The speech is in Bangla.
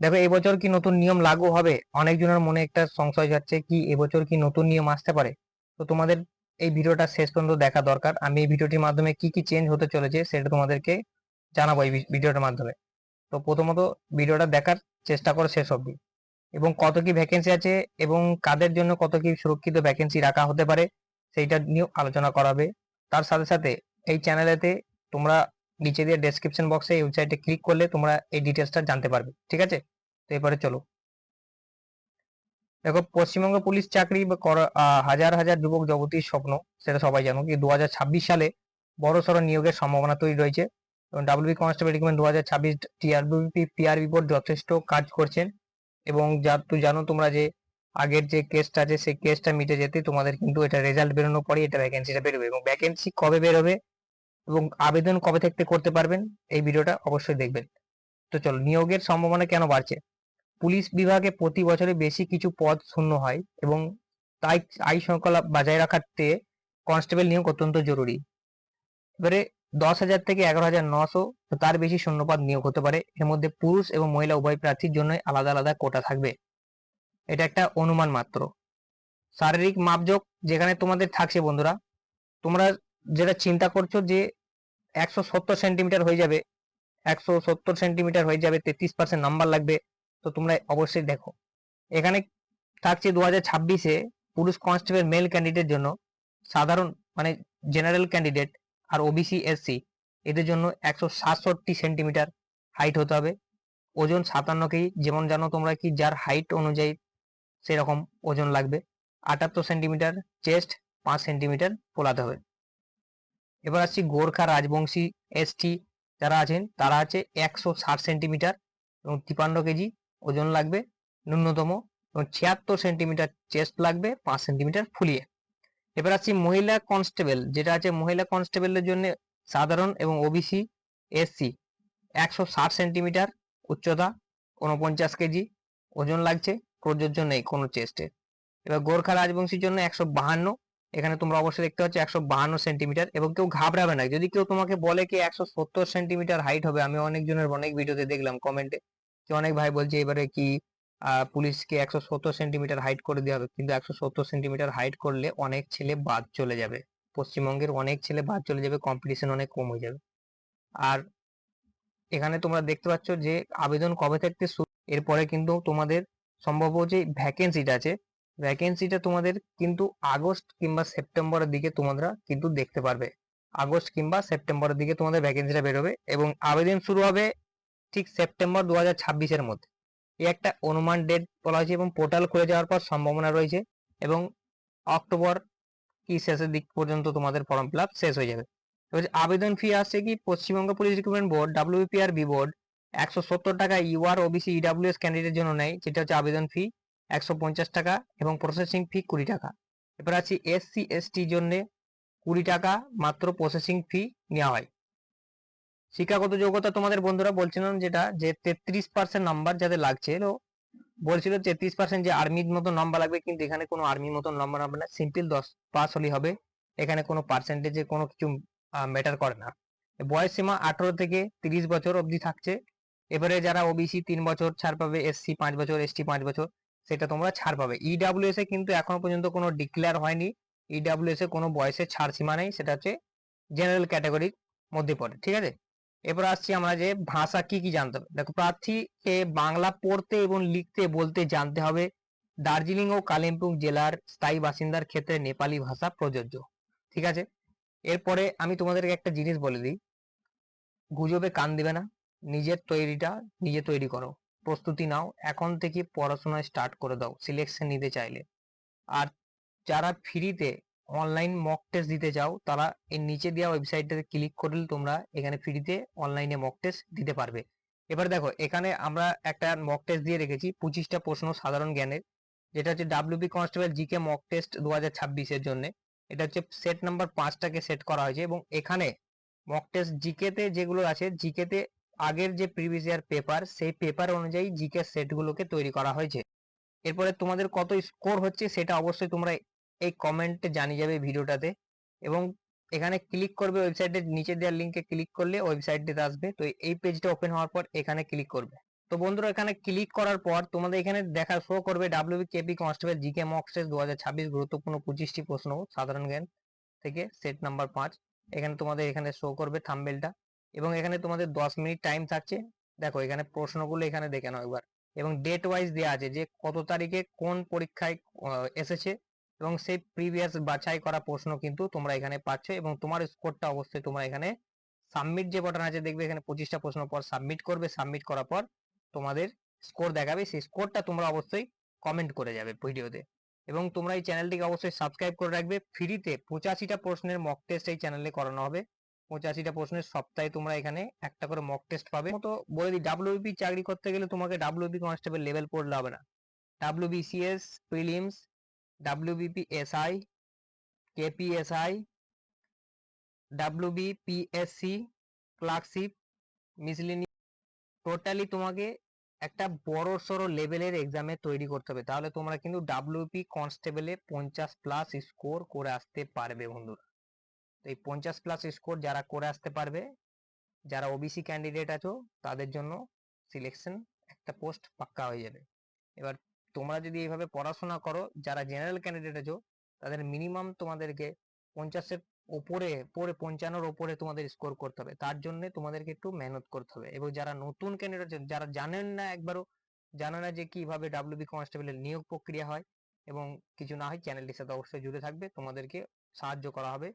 দেখো এবছর কি নতুন নিয়ম লাগু হবে, অনেকজনের মনে একটা সংশয় যাচ্ছে কি এবছর কি নতুন নিয়ম আসতে পারে। তো তোমাদের এই ভিডিওটা শেষ পর্যন্ত দেখা দরকার। আমি এই ভিডিওটির মাধ্যমে কি কি চেঞ্জ হতে চলেছে সেটা তোমাদেরকে জানাবো এই ভিডিওটার মাধ্যমে। তো প্রথমত ভিডিওটা দেখার চেষ্টা করো শেষ অবধি, এবং কত কি ভ্যাকেন্সি আছে এবং কাদের জন্য কত কি সুরক্ষিত ভ্যাকেন্সি রাখা হতে পারে সেইটা নিয়েও আলোচনা করাবে। তার সাথে সাথে এই চ্যানেলেতে তোমরা নিচে দিয়ে ডেসক্রিপশন বক্সে এই ওয়েবসাইটে ক্লিক করলে তোমরা এই ডিটেলসটা জানতে পারবে, ঠিক আছে। তো এবারে চলো। দেখো পশ্চিমবঙ্গ পুলিশ চাকরি বা হাজার হাজার যুবক যুবতীর স্বপ্ন, সেটা সবাই জানো কি 2026 সালে বড় সড়ো নিয়োগের সম্ভাবনা তৈরি রয়েছে। এবং WB constable recruitment 2026 TRBP PRB board যথেষ্ট কাজ করছেন। এবং যা তুই জানো তোমরা যে আগের যে কেসটা আছে সেই কেসটা মিটে যেতে তোমাদের কিন্তু এটা রেজাল্ট বেরোনোর পরে এটা ভ্যাকেন্সিটা বেরোবে, এবং ভ্যাকেন্সি কবে বেরোবে এবং আবেদন কবে থেকে করতে পারবেন এই ভিডিওটা অবশ্যই দেখবেন। তো চলো, নিয়োগের সম্ভাবনা কেন বাড়ছে। পুলিশ বিভাগে প্রতি বছরে বেশি কিছু পদ শূন্য হয় এবং তাই আইন শৃঙ্খলা বজায় রাখাতে কনস্টেবল নিয়োগ অত্যন্ত জরুরি। এবারে 10,000 থেকে 11,900 তার বেশি শূন্যপদ নিয়োগ হতে পারে। এর মধ্যে পুরুষ এবং মহিলা উভয় প্রার্থীর জন্য আলাদা আলাদা কোটা থাকবে। এটা একটা অনুমান মাত্র। শারীরিক মাপজোক যেখানে তোমাদের থাকছে বন্ধুরা, তোমরা যেটা চিন্তা করছো যে 170 সেন্টিমিটার হয়ে যাবে, 170 সেন্টিমিটার হয়ে যাবে, 33% নাম্বার লাগবে, তো তোমরা অবশ্যই দেখো এখানে থাকছে 2026-এ পুরুষ কনস্টেবল মেল ক্যান্ডিডেট জন্য সাধারণ মানে জেনারেল ক্যান্ডিডেট আর ওবিসি এসসি এদের জন্য 167 সেন্টিমিটার হাইট হতে হবে। ওজন 57 কেজি, যেমন জানো তোমরা কি যার হাইট অনুযায়ী সেরকম ওজন লাগবে। 78 সেন্টিমিটার চেস্ট, 5 সেন্টিমিটার ফোলাতে হবে। এবার আসছি গোর্খা রাজবংশী এসটি যারা আছেন তারা আছে 160 সেন্টিমিটার এবং 53 কেজি ওজন লাগবে ন্যূনতম, এবং 76 সেন্টিমিটার চেস্ট লাগবে, 5 সেন্টিমিটার ফুলিয়ে। এবার আসছি মহিলা কনস্টেবল যেটা আছে, মহিলা কনস্টেবলের জন্য সাধারণ এবং ওবিসি এসসি 160 সেন্টিমিটার উচ্চতা, 49 কেজি ওজন লাগছে, প্রযোজ্য নেই কোনো চেস্টে। এবার গোর্খা রাজবংশীর জন্য 152, এখানে তোমরা অবশ্যই দেখতে পাচ্ছ 152 সেন্টিমিটার। এবং কেউ ঘাবড়াবে না যদি কেউ তোমাকে বলে কি 170 সেন্টিমিটার হাইট হবে। আমি অনেকজনের অনেক ভিডিওতে দেখলাম কমেন্টে যে অনেক ভাই বলছে এবারে কি পুলিশকে 170 সেন্টিমিটার হাইট করে দেওয়া হবে, কিন্তু 170 সেন্টিমিটার হাইট করলে অনেক ছেলে বাদ চলে যাবে, পশ্চিমবঙ্গের অনেক ছেলে বাদ চলে যাবে, কম্পিটিশন অনেক কম হয়ে যাবে। আর এখানে তোমরা দেখতে পাচ্ছ যে আবেদন কবে থেকে শুরু, এরপরে কিন্তু তোমাদের সম্ভব যে ভ্যাকেন্সিটা আছে ভ্যাকেন্সিটা তোমাদের কিন্তু আগস্ট কিংবা সেপ্টেম্বরের দিকে তোমরা কিন্তু দেখতে পারবে। আগস্ট কিংবা সেপ্টেম্বরের দিকে তোমাদের ভ্যাকেন্সিটা বেরোবে এবং আবেদন শুরু হবে ঠিক সেপ্টেম্বর 2026-এর মধ্যে। এই একটা অনুমান ডেট বলা হয়েছে এবং পোর্টাল খুলে যাওয়ার পর সম্ভাবনা রয়েছে এবং অক্টোবর কি শেষের দিক পর্যন্ত তোমাদের ফর্ম ফিল আপ শেষ হয়ে যাবে। এবার আবেদন ফি আসছে কি Paschimbanga police recruitment board WBPRB board 170 টাকা ইউআর ওবিসি ইডাব্লিউএস ক্যান্ডিডেট জন্য নেয়, যেটা হচ্ছে আবেদন ফি 150 টাকা এবং প্রসেসিং ফি 20 টাকা। এবার আছি এসসি এসটি জন্য 20 টাকা মাত্র প্রসেসিং ফি নেওয়া হয়। শিক্ষাগত যোগ্যতা তোমাদের বন্ধুরা বলছিলাম যেটা যে 33% নাম্বার যাদের লাগছে, বলছিল 33% যে আর্মির মতো নাম্বার লাগবে, কিন্তু এখানে কোনো আর্মির মতো নাম্বার হবে না, সিম্পল 10 পাস হলেই হবে। এখানে কোনো পার্সেন্টেজে কোনো কিছু ম্যাটার করে না। বয়স সীমা 18 থেকে 30 বছর অবধি থাকছে। এবারে যারা ওবিসি 3 বছর ছাড় পাবে, এসসি 5 বছর, এসটি 5 বছর, সেটা তোমরা ছাড় পাবে। ইডাব্লিউএস এ কিন্তু এখনো পর্যন্ত কোনো ডিক্লেয়ার হয়নি, ইডাব্লিউএস এ কোনো বয়সের ছাড় সীমা নেই, সেটা হচ্ছে জেনারেল ক্যাটাগরির মধ্যে পড়ে, ঠিক আছে। এবার আসছি আমরা যে ভাষা কি কি জানতে হবে। দেখো প্রার্থীকে বাংলা পড়তে এবং লিখতে বলতে জানতে হবে। দার্জিলিং ও কালিম্পং জেলার স্থায়ী বাসিন্দার ক্ষেত্রে নেপালি ভাষা প্রযোজ্য, ঠিক আছে। এরপরে আমি তোমাদেরকে একটা জিনিস বলে দিই, গুজবে কান দিবে না, নিজের তৈরিটা নিজে তৈরি করো, প্রস্তুতি নাও, এখন থেকে পড়াশোনা স্টার্ট করে দাও সিলেকশন নিতে চাইলে। আর যারা ফ্রিতে অনলাইন মক টেস্ট দিতে চাও তারা এর নিচে দেওয়া ওয়েবসাইটটাতে ক্লিক করলে তোমরা এখানে ফ্রিতে অনলাইনে মক টেস্ট দিতে পারবে। এবার দেখো এখানে আমরা একটা মক টেস্ট দিয়ে রেখেছি 25টা প্রশ্ন সাধারণ জ্ঞানের, যেটা হচ্ছে WB constable GK mock test 2026-এর জন্য। এটা হচ্ছে সেট নাম্বার 5টাকে সেট করা হয়েছে এবং এখানে মক টেস্ট জিকেতে যেগুলো আছে, জিকেতে আগের যে প্রিভিয়াস ইয়ার পেপার সেই পেপার অনুযায়ী জিকে সেটগুলোকে তৈরি করা হয়েছে। এরপরে তোমাদের কত স্কোর হচ্ছে সেটা অবশ্যই তোমরা এই কমেন্টে জানিয়ে যাবে ভিডিওটাতে, এবং এখানে ক্লিক করবে ওয়েবসাইটের নিচে দেওয়ার লিঙ্কে ক্লিক করলে ওয়েবসাইটটিতে আসবে। তো এই পেজটা ওপেন হওয়ার পর এখানে ক্লিক করবে, তো বন্ধুরা এখানে ক্লিক করার পর তোমাদের এখানে দেখা শো করবে ডাব্লিউবিকেপি কনস্টেবল জিকে মক টেস্ট 2026 গুরুত্বপূর্ণ 25টি প্রশ্ন সাধারণ জ্ঞান থেকে সেট নাম্বার 5। এখানে তোমাদের এখানে শো করবে থাম্বনেলটা এবং এখানে তোমাদের 10 মিনিট টাইম থাকছে। দেখো এখানে প্রশ্নগুলো এখানে দেখে নাও একবার এবং ডেট ওয়াইজ দেওয়া আছে যে কত তারিখে কোন পরীক্ষায় এসেছে এবং সেই প্রিভিয়াস বাছাই করা প্রশ্ন কিন্তু তোমরা এখানে পাচ্ছ এবং তোমার স্কোরটা অবশ্যই তোমরা এখানে সাবমিট যে বাটন আছে দেখবে এখানে 25টা প্রশ্ন পর সাবমিট করবে, সাবমিট করার পর তোমাদের স্কোর দেখাবে, সেই স্কোরটা তোমরা অবশ্যই কমেন্ট করে যাবে ভিডিওতে। এবং তোমরা এই চ্যানেলটিকে অবশ্যই সাবস্ক্রাইব করে রাখবে। ফ্রিতে 85টা প্রশ্নের মক টেস্ট এই চ্যানেলে করানো হবে। 85টা প্রশ্নের সপ্তাহে তোমরা এখানে একটা করে মক টেস্ট পাবে। তো বলে দিই, ডাব্লিউবি চাকরি করতে গেলে তোমাকে ডাব্লিউবি কনস্টেবল লেভেল পড়লে হবে না। WBCS prelims, WBP SI, KPSI, WBPSC, clerkship, miscellaneous, totally তোমাকে একটা বড় সড়ো লেভেলের এক্সামে তৈরি করতে হবে, তাহলে তোমরা কিন্তু ডাব্লিউপি কনস্টেবলে 50+ স্কোর করে আসতে পারবে বন্ধুরা। তো এই 50+ স্কোর যারা করে আসতে পারবে, যারা ওবিসি ক্যান্ডিডেট আছো তাদের জন্য সিলেকশন একটা পোস্ট পাক্কা হয়ে যাবে। এবার তোমরা যদি এইভাবে পড়াশোনা করো, যারা জেনারেল ক্যান্ডিডেট আছো তাদের মিনিমাম তোমাদেরকে 50-এর ওপরে 55-এর ওপরে তোমাদের স্কোর করতে হবে। তার জন্য তোমাদেরকে একটু মেহনত করতে হবে। এবং যারা নতুন ক্যান্ডিডেট আছেন, যারা জানেন না, একবারও জানে না যে কিভাবে ডাব্লিউবি কনস্টেবলের নিয়োগ প্রক্রিয়া হয় এবং কিছু না হয়, চ্যানেলটির সাথে অবশ্যই জুড়ে থাকবে, তোমাদেরকে সাহায্য করা হবে।